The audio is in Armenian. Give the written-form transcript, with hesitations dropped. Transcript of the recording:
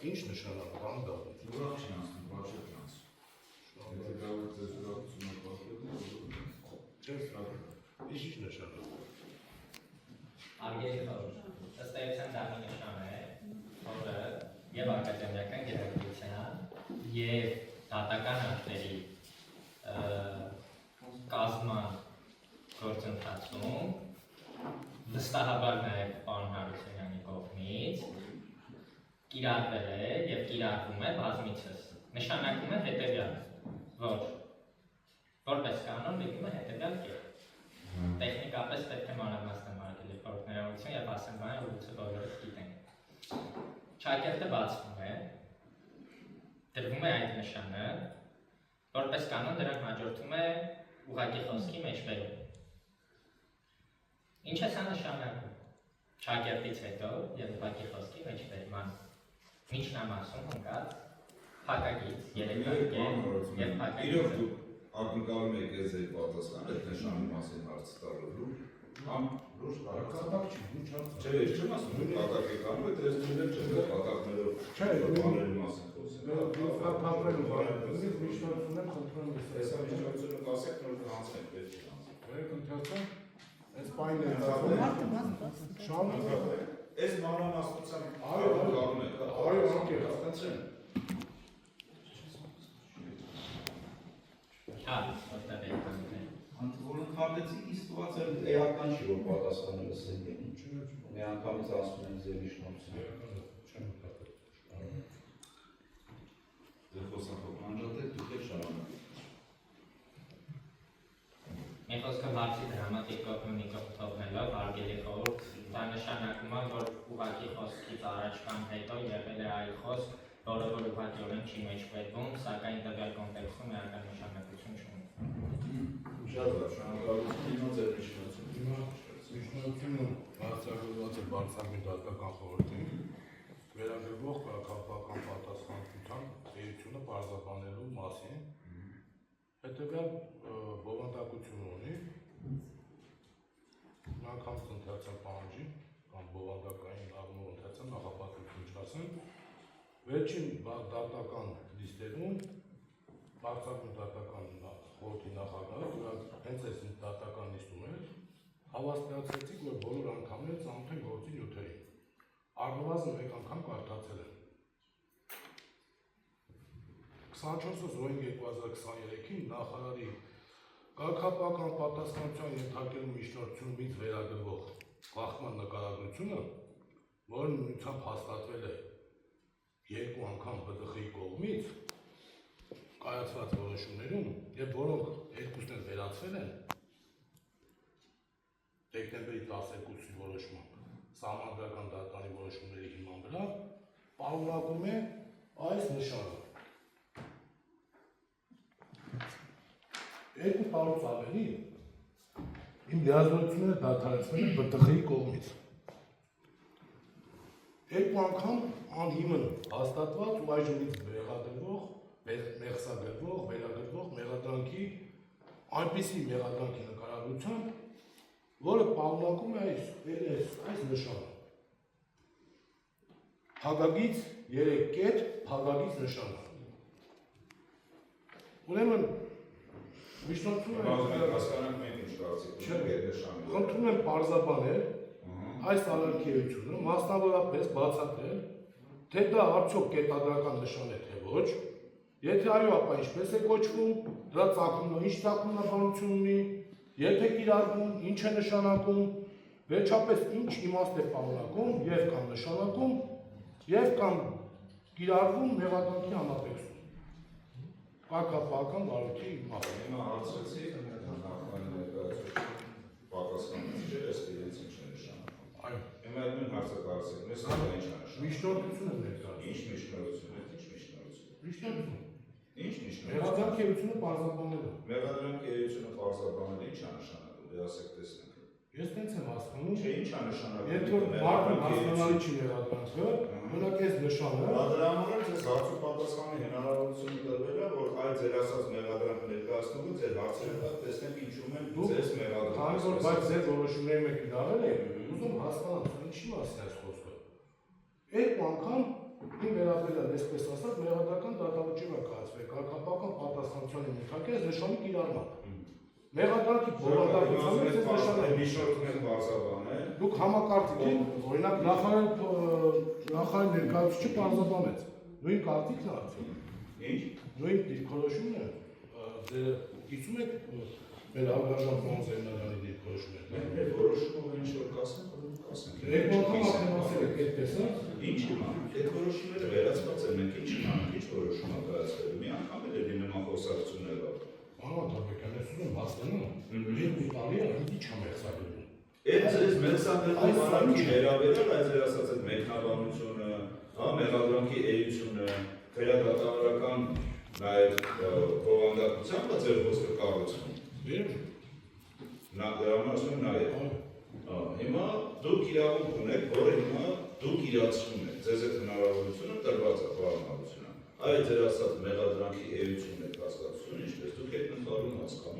ինչ նշանակում դա։ Ուրախ չի անցնում, բաց չի անցնում։ Եթե կարող եք ձեզ ուրախությունը պատկերել, Չես կարող։ Ինչ նշանակում։ Արգելքը ըստ էության դա մի նշան է, որը եւ ակադեմիական գերակայության եւ դատական ակտերի կազմման գործընթացում վստահաբար նաեւ պարոն Հարությունյանի կողմից կիրառվել է եւ կիրառվում է բազմիցս։ Նշանակում է հետեւյալը, որ որպես կանոն լինում է հետեւյալ կերպ։ Տեխնիկապես պետք է մանրամասնամարտել երբ ներողություն եւ ասեմ բանը, որ ուղղակի բոլորը գիտեն։ Ճակերտը բացվում է, դրվում է այդ նշանը, որպես կանոն դրան հաջորդում է ուղղակի խոսքի մեջբերում։ Ինչ է սա նշանակում։ Ճակերտից հետո եւ ուղղակի խոսքի մեջբերման միջնամասում ընկած փակագից, երեքակետ եւ փակագիծ։ Ակնկալում եք ես ձեր պատասխանը այդ նշանի մասին հարց տալու կամ լուրջ Կատակ չի, ինչ հարց։ Չէ, ես չեմ ասում, որ կատակ եք անում, այդ դրեսներով չէ, կատակներով բաների մասին խոսում։ Կատակներով բաների միջնորդություններ խնդրում եմ։ Հեսա միջնորդությունը կասեք, որ կանցնեք, պետք է կանցնեք։ Վերեք ընթացան, այս պայնն է Այս մանրամասնությամբ ակնկալում եք, այո, անկեղծ, հասկացրեմ։ Որոնքարտեցի սիտուացիան էական չի, որ պատասխանը լսենք են։ Մի անգամից ասում են ձեր միջնորդությունը։ Ձեր խոսանքով անջատեք, դուք եք շարունակեք։ Մի խոսքով հարցի դրամատիկ կողմի թողնելով արգելի խորհուրդ, դա նշանակում է, որ ուղղակի խոսքից առաջ կամ հետո եղել է այլ խոսք, որը որ ուղղակիորեն չի մեջբերվում, սակայն տվյալ կոնտեքստում էական նշանակություն չունի։ Շատ լավ, շնորհակալություն, հիմա ձեր միջնորդությունը։ Միջնորդությունը բարձրացված է բարձրագույն դատական խորհրդին, վերագրվող քաղաքական պատասխանատվության էությունը պարզաբանելու մասին, հետևյալ բովանդակություն ունի, անգամ ընթացան պահանջի կամ բովանդակային առումով ընթացան նախապատվություն չասեն, վերջին դատական լիստերում բարձրագույն դատական խորհրդի նախագահը, որ հենց այս դատական լիստում էր, հավաստիացրեցիք, որ բոլոր անդամները ծանոթ են գործի նյութերին։ Առնվազն մեկ անգամ կարդացել են։ 24/2023-ին նախարարի կարգապահական պատասխանատվության ենթարկելու միջնորդությունից վերագրվող խախտման նկարագրությունը, որը նույնությամբ հաստատվել է երկու անգամ ԲԴԽ-ի կողմից կայացված որոշումներում, եւ որոնք երկուսն էլ վերացվել են դեկտեմբերի 12-ի որոշմամբ սահմանադրական դատարանի որոշումների հիման վրա, պարունակում է այս նշանը։ Երկու տարուց ավելի իմ լիազորությունները դադարեցվել են ԲՏԽ-ի կողմից։ Երկու անգամ անհիմն հաստատված ու այժմից մեղադրվող, մեղսագրվող, վերագրվող մեղադրանքի այնպիսի մեղադրանքի նկարագրությամբ, որը պարունակում է այս նշանը։ Փակագից 3 կետ, փակագից նշանը։ Ուրեմն Խնդրում եմ պարզաբանել այս ալարքեությունը, մասնավորապես բացատրել, թե դա արդյոք կետադրական նշան է, թե ոչ, եթե այո, ապա ինչպես է կոչվում, դրա ծագումը ինչ ծագումնաբանություն ունի, եթե կիրառվում, ինչ է նշանակում, վերջապես ինչ իմաստ է պարունակում եւ կամ նշանակում եւ կամ կիրառվում մեղադրանքի համատեքստում։ Կարգապահական վարույթի իմաստը։ Հիմա հարցրեցի, նախքանի ներկայացուցիչ պատասխանատու չէ, այս իրենց ինչ է նշանակում։ Այո։ Հիմա այդ նույն հարցը կարծեք, մեզ դա ինչ է նշանակում։ Միջնորդությունը ներկայացնում։ Ինչ միջնորդություն է, ինչ միջնորդություն։ Միջնորդություն։ Ինչ միջնորդություն։ Մեղադրանքերությունը պարզաբանելու։ Մեղադրանքերությունը պարզաբանելը ինչ է նշանակում, դե ասեք տեսնենք։ Ես տենց եմ հասկանում, Չէ, ինչ է նշանակում։ Եթե որ մարդը հասկանալի չի մեղադրանքը, մենակ այս նշանը։ Դրա համար ձեզ հարցու պատասխանի հնարավորություն տրվել է, որ այդ ձեր ասած մեղադրանքը ներկայացնողը ձեր հարցերը տակ տեսնենք ինչու են ձեզ մեղադրանքը։ Քանի որ բայց ձեր որոշումների մեջ կիրառել է, ուզում հասկանալ, ինչի մասն է այս խոսքը։ Երկու անգամ ին վերաբերյալ այսպես ասած մեղադրական դատավճիռ է կայացվել, կարգապահական պատասխանատվության ենթարկել նշանի կիրառմամբ։ Մեղադրանքի բովանդակությունը Մի շուրջ մեկ բարձրաբան է։ դուք համակարգիք եք, օրինակ նախարար ներկայացուցիչը բարձրաբանեց։ Նույն կարգիքն է արդյոք։ Ինչ։ Նույն դիրքորոշումն է, դեր գիտում եք մեր Ալբերտ Պոնզերյանի դիրքորոշումն է։ Մենք որոշումը ինչ որ կասենք, կասենք։ Եք անգամ ասել եք այդպես է։ Ինչ իմանանք, այդ որոշումները վերացված են, մենք ինչ իմանանք, ինչ որոշում է կայացվել։ Մի անգամ էլ էլի նման խոսակցություններով։ Ահա Թավեկյան, ես ուզում հասնեմ, երկու տարի է, ինչ չեմ եղսագրում։ Այդ ձեզ մենսանդրի բանակի վերաբերյալ այդ ձեր ասած այդ մեկնաբանությունը, հա, մեղադրանքի էությունը, վերադատավորական նաև բովանդակությամբ ձեր խոսքը կառուցվում։ Նա դրամաշնորհ նաև։ Հիմա դուք իրավունք ունեք, որը հիմա դուք իրացնում եք, ձեզ այդ հնարավորությունը տրված է բանալությունը։ Այդ ձեր ասած մեղադրանքի էությունն է հասկացությունը, ինչպես դուք այդ ընթանում հասկանում